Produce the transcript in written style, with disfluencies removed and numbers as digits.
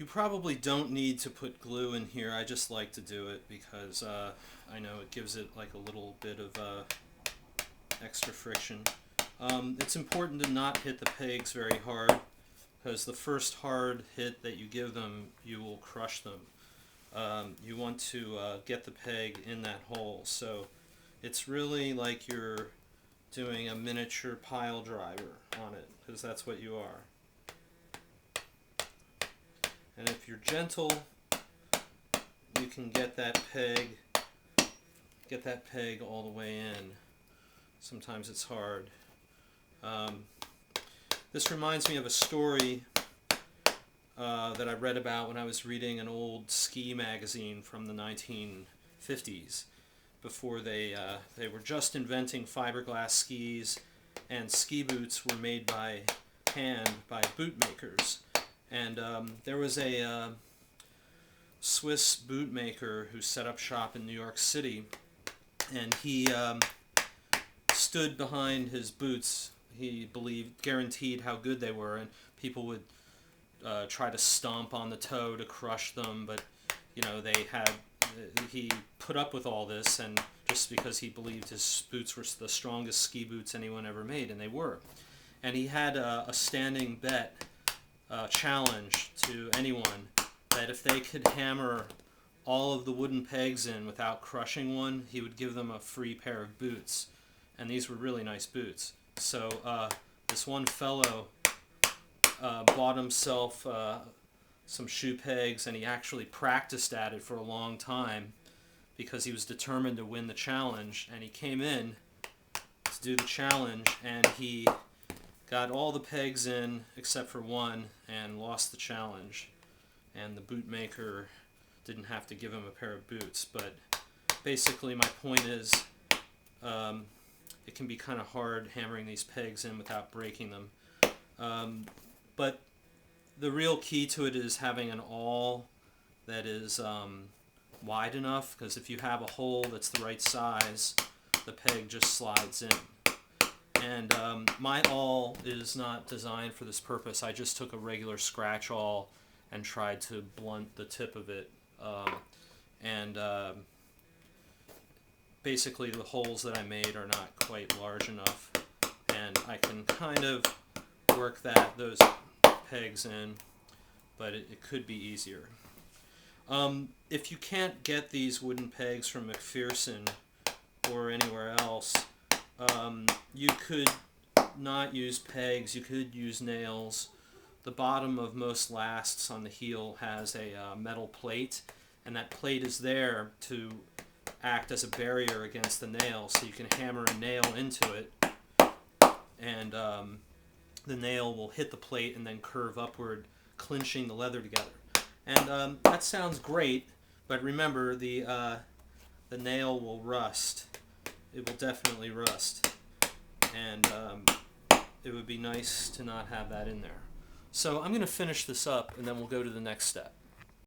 probably don't need to put glue in here. I just like to do it because I know it gives it like a little bit of extra friction. It's important to not hit the pegs very hard, because the first hard hit that you give them, you will crush them. You want to get the peg in that hole, so it's really like you're doing a miniature pile driver on it, because that's what you are. And if you're gentle, you can get that peg all the way in. Sometimes it's hard. This reminds me of a story that I read about when I was reading an old ski magazine from the 1950s, before they were just inventing fiberglass skis, and ski boots were made by hand by boot makers. And there was a Swiss boot maker who set up shop in New York City, and he stood behind his boots. He guaranteed how good they were, and people would try to stomp on the toe to crush them, but he put up with all this, and just because he believed his boots were the strongest ski boots anyone ever made, and they were. And he had a standing bet challenge to anyone that if they could hammer all of the wooden pegs in without crushing one, he would give them a free pair of boots. And these were really nice boots. So this one fellow bought himself some shoe pegs, and he actually practiced at it for a long time because he was determined to win the challenge. And he came in to do the challenge, and he got all the pegs in except for one and lost the challenge. And the boot maker didn't have to give him a pair of boots. But basically my point is, it can be kind of hard hammering these pegs in without breaking them. But the real key to it is having an awl that is wide enough, because if you have a hole that's the right size, the peg just slides in. And my awl is not designed for this purpose. I just took a regular scratch awl and tried to blunt the tip of it. Basically the holes that I made are not quite large enough, and I can kind of work those pegs in, but it could be easier. If you can't get these wooden pegs from McPherson or anywhere else, you could not use pegs, you could use nails. The bottom of most lasts on the heel has a metal plate, and that plate is there to act as a barrier against the nail, so you can hammer a nail into it, and the nail will hit the plate and then curve upward, clinching the leather together. And that sounds great, but remember, the nail will rust. It will definitely rust, and it would be nice to not have that in there. So I'm going to finish this up, and then we'll go to the next step.